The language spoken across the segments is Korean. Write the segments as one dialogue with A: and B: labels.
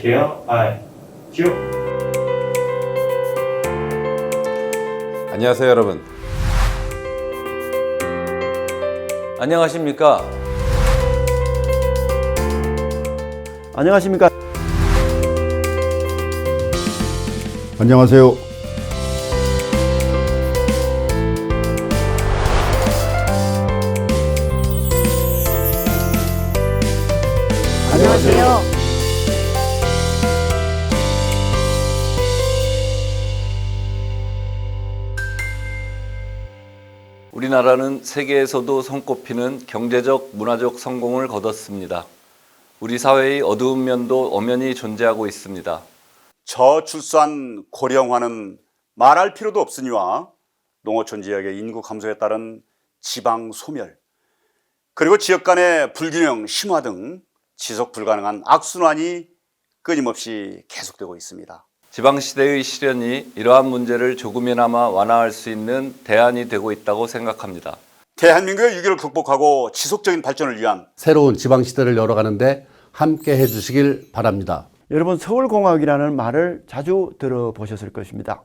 A: 계어하죠.
B: 안녕하세요, 여러분. 안녕하십니까?
C: 안녕하십니까?
D: 안녕하세요.
C: 안녕하세요.
B: 우리나라는 세계에서도 손꼽히는 경제적, 문화적 성공을 거뒀습니다. 우리 사회의 어두운 면도 엄연히 존재하고 있습니다.
E: 저출산 고령화는 말할 필요도 없으니와 농어촌 지역의 인구 감소에 따른 지방 소멸, 그리고 지역 간의 불균형 심화 등 지속 불가능한 악순환이 끊임없이 계속되고 있습니다.
B: 지방시대의 실현이 이러한 문제를 조금이나마 완화할 수 있는 대안이 되고 있다고 생각합니다.
E: 대한민국의 위기를 극복하고 지속적인 발전을 위한
F: 새로운 지방시대를 열어가는데 함께 해주시길 바랍니다.
C: 여러분, 서울공화국이라는 말을 자주 들어보셨을 것입니다.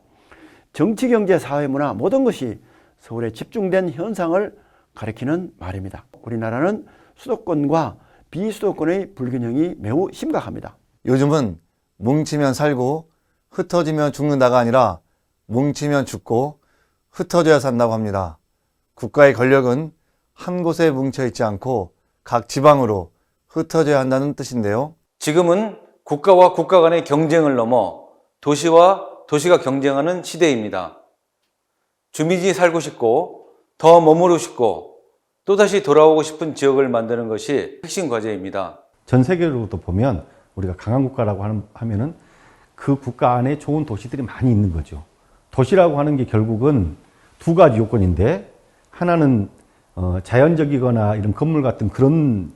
C: 정치, 경제, 사회, 문화 모든 것이 서울에 집중된 현상을 가리키는 말입니다. 우리나라는 수도권과 비수도권의 불균형이 매우 심각합니다.
G: 요즘은 뭉치면 살고 흩어지면 죽는다가 아니라 뭉치면 죽고 흩어져야 산다고 합니다. 국가의 권력은 한 곳에 뭉쳐있지 않고 각 지방으로 흩어져야 한다는 뜻인데요.
H: 지금은 국가와 국가 간의 경쟁을 넘어 도시와 도시가 경쟁하는 시대입니다. 주민이 살고 싶고 더 머무르고 싶고 또다시 돌아오고 싶은 지역을 만드는 것이 핵심 과제입니다.
I: 전 세계로도 보면 우리가 강한 국가라고 하면은 그 국가 안에 좋은 도시들이 많이 있는 거죠. 도시라고 하는 게 결국은 두 가지 요건인데, 하나는 자연적이거나 이런 건물 같은 그런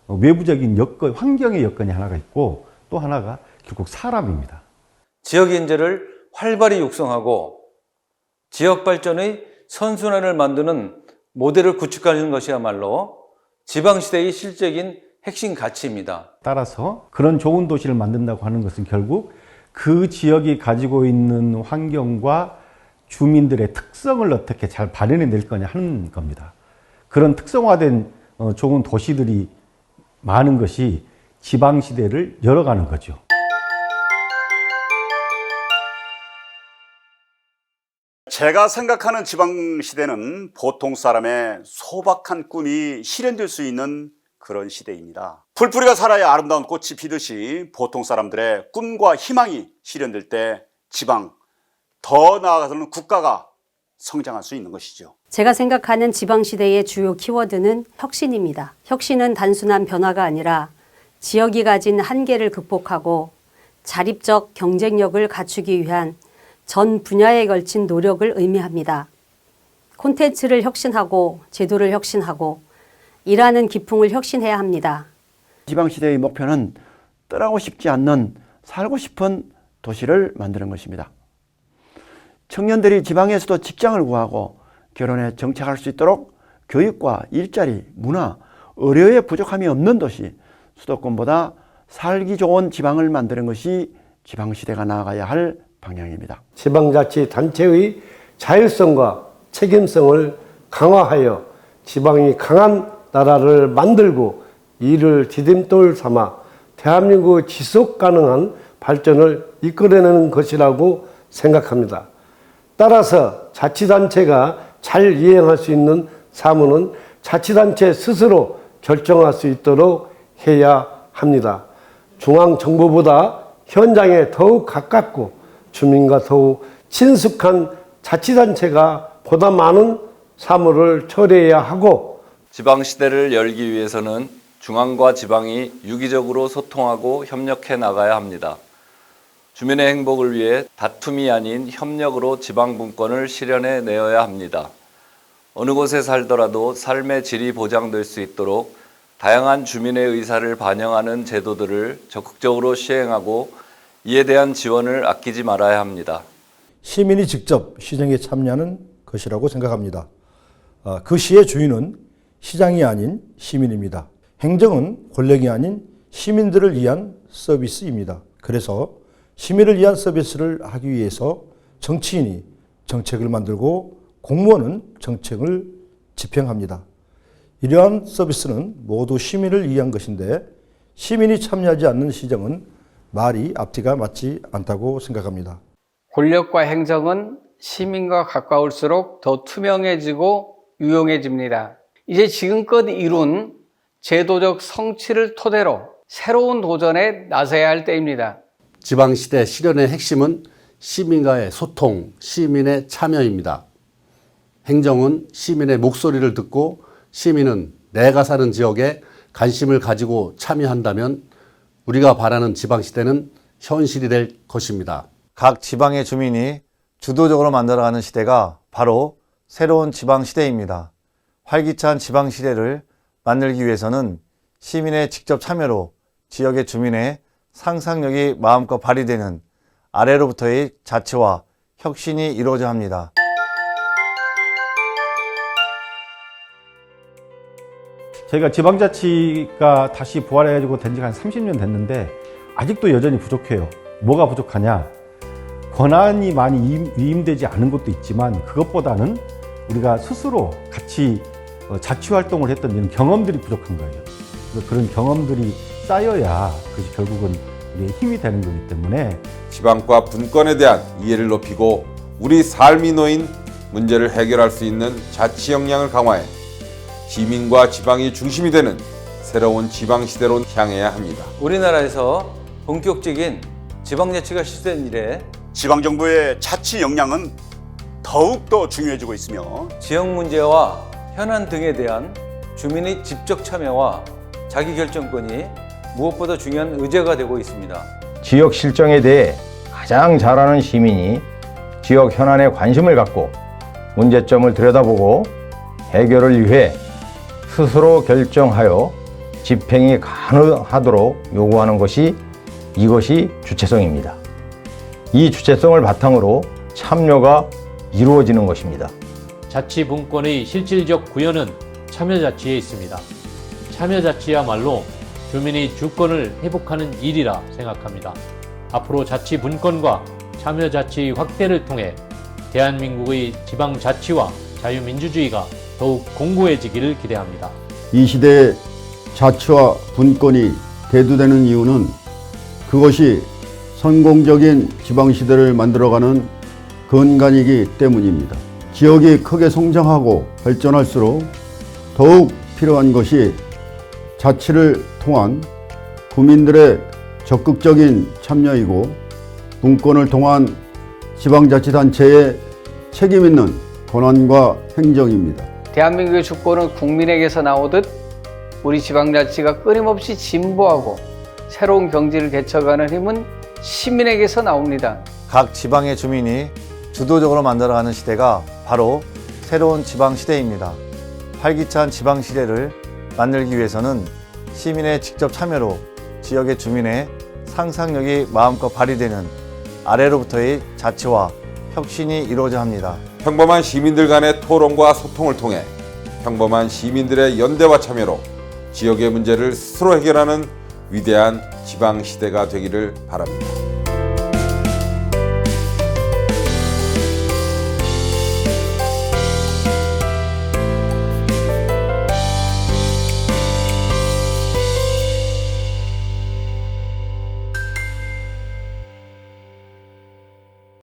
I: 외부적인 여건, 환경의 여건이 하나가 있고, 또 하나가 결국 사람입니다.
H: 지역 인재를 활발히 육성하고 지역 발전의 선순환을 만드는 모델을 구축하는 것이야말로 지방시대의 실적인 핵심 가치입니다.
I: 따라서 그런 좋은 도시를 만든다고 하는 것은 결국 그 지역이 가지고 있는 환경과 주민들의 특성을 어떻게 잘 발현해낼 거냐 하는 겁니다. 그런 특성화된 좋은 도시들이 많은 것이 지방시대를 열어가는 거죠.
E: 제가 생각하는 지방시대는 보통 사람의 소박한 꿈이 실현될 수 있는 그런 시대입니다. 풀뿌리가 살아야 아름다운 꽃이 피듯이 보통 사람들의 꿈과 희망이 실현될 때 지방, 더 나아가서는 국가가 성장할 수 있는 것이죠.
J: 제가 생각하는 지방시대의 주요 키워드는 혁신입니다. 혁신은 단순한 변화가 아니라 지역이 가진 한계를 극복하고 자립적 경쟁력을 갖추기 위한 전 분야에 걸친 노력을 의미합니다. 콘텐츠를 혁신하고 제도를 혁신하고 일하는 기풍을 혁신해야 합니다.
C: 지방시대의 목표는 떠나고 싶지 않는 살고 싶은 도시를 만드는 것입니다. 청년들이 지방에서도 직장을 구하고 결혼에 정착할 수 있도록 교육과 일자리, 문화, 의료의 부족함이 없는 도시, 수도권보다 살기 좋은 지방을 만드는 것이 지방시대가 나아가야 할 방향입니다.
K: 지방자치단체의 자율성과 책임성을 강화하여 지방이 강한 나라를 만들고 이를 디딤돌 삼아 대한민국의 지속가능한 발전을 이끌어내는 것이라고 생각합니다. 따라서 자치단체가 잘 이행할 수 있는 사무는 자치단체 스스로 결정할 수 있도록 해야 합니다. 중앙정부보다 현장에 더욱 가깝고 주민과 더욱 친숙한 자치단체가 보다 많은 사무를 처리해야 하고,
B: 지방시대를 열기 위해서는 중앙과 지방이 유기적으로 소통하고 협력해 나가야 합니다. 주민의 행복을 위해 다툼이 아닌 협력으로 지방분권을 실현해 내어야 합니다. 어느 곳에 살더라도 삶의 질이 보장될 수 있도록 다양한 주민의 의사를 반영하는 제도들을 적극적으로 시행하고 이에 대한 지원을 아끼지 말아야 합니다.
D: 시민이 직접 시정에 참여하는 것이라고 생각합니다. 그 시의 주인은 시장이 아닌 시민입니다. 행정은 권력이 아닌 시민들을 위한 서비스입니다. 그래서 시민을 위한 서비스를 하기 위해서 정치인이 정책을 만들고 공무원은 정책을 집행합니다. 이러한 서비스는 모두 시민을 위한 것인데 시민이 참여하지 않는 시정은 말이 앞뒤가 맞지 않다고 생각합니다.
A: 권력과 행정은 시민과 가까울수록 더 투명해지고 유용해집니다. 이제 지금껏 이룬 제도적 성취를 토대로 새로운 도전에 나서야 할 때입니다.
F: 지방시대 실현의 핵심은 시민과의 소통, 시민의 참여입니다. 행정은 시민의 목소리를 듣고 시민은 내가 사는 지역에 관심을 가지고 참여한다면 우리가 바라는 지방시대는 현실이 될 것입니다.
G: 각 지방의 주민이 주도적으로 만들어가는 시대가 바로 새로운 지방시대입니다. 활기찬 지방시대를 만들기 위해서는 시민의 직접 참여로 지역의 주민의 상상력이 마음껏 발휘되는 아래로부터의 자치와 혁신이 이루어져야 합니다.
I: 저희가 지방자치가 다시 부활해가지고 된 지가 한 30년 됐는데 아직도 여전히 부족해요. 뭐가 부족하냐? 권한이 많이 위임되지 않은 것도 있지만 그것보다는 우리가 스스로 같이 자치활동을 했던 이런 경험들이 부족한 거예요. 그래서 그런 경험들이 쌓여야 그것이 결국은 우리의 힘이 되는 거기 때문에
L: 지방과 분권에 대한 이해를 높이고 우리 삶이 놓인 문제를 해결할 수 있는 자치 역량을 강화해 시민과 지방이 중심이 되는 새로운 지방시대로 향해야 합니다.
H: 우리나라에서 본격적인 지방자치가 시작된 이래
E: 지방정부의 자치 역량은 더욱더 중요해지고 있으며
H: 지역 문제와 현안 등에 대한 주민의 직접 참여와 자기결정권이 무엇보다 중요한 의제가 되고 있습니다.
M: 지역 실정에 대해 가장 잘 아는 시민이 지역 현안에 관심을 갖고 문제점을 들여다보고 해결을 위해 스스로 결정하여 집행이 가능하도록 요구하는 것이 이것이 주체성입니다. 이 주체성을 바탕으로 참여가 이루어지는 것입니다.
N: 자치분권의 실질적 구현은 참여자치에 있습니다. 참여자치야말로 주민의 주권을 회복하는 일이라 생각합니다. 앞으로 자치분권과 참여자치 확대를 통해 대한민국의 지방자치와 자유민주주의가 더욱 공고해지기를 기대합니다.
O: 이 시대의 자치와 분권이 대두되는 이유는 그것이 성공적인 지방시대를 만들어가는 근간이기 때문입니다. 지역이 크게 성장하고 발전할수록 더욱 필요한 것이 자치를 통한 국민들의 적극적인 참여이고 분권을 통한 지방자치단체의 책임 있는 권한과 행정입니다.
A: 대한민국의 주권은 국민에게서 나오듯 우리 지방자치가 끊임없이 진보하고 새로운 경지를 개척하는 힘은 시민에게서 나옵니다.
G: 각 지방의 주민이 주도적으로 만들어가는 시대가 바로 새로운 지방시대입니다. 활기찬 지방시대를 만들기 위해서는 시민의 직접 참여로 지역의 주민의 상상력이 마음껏 발휘되는 아래로부터의 자치와 혁신이 이루어져야 합니다.
L: 평범한 시민들 간의 토론과 소통을 통해 평범한 시민들의 연대와 참여로 지역의 문제를 스스로 해결하는 위대한 지방시대가 되기를 바랍니다.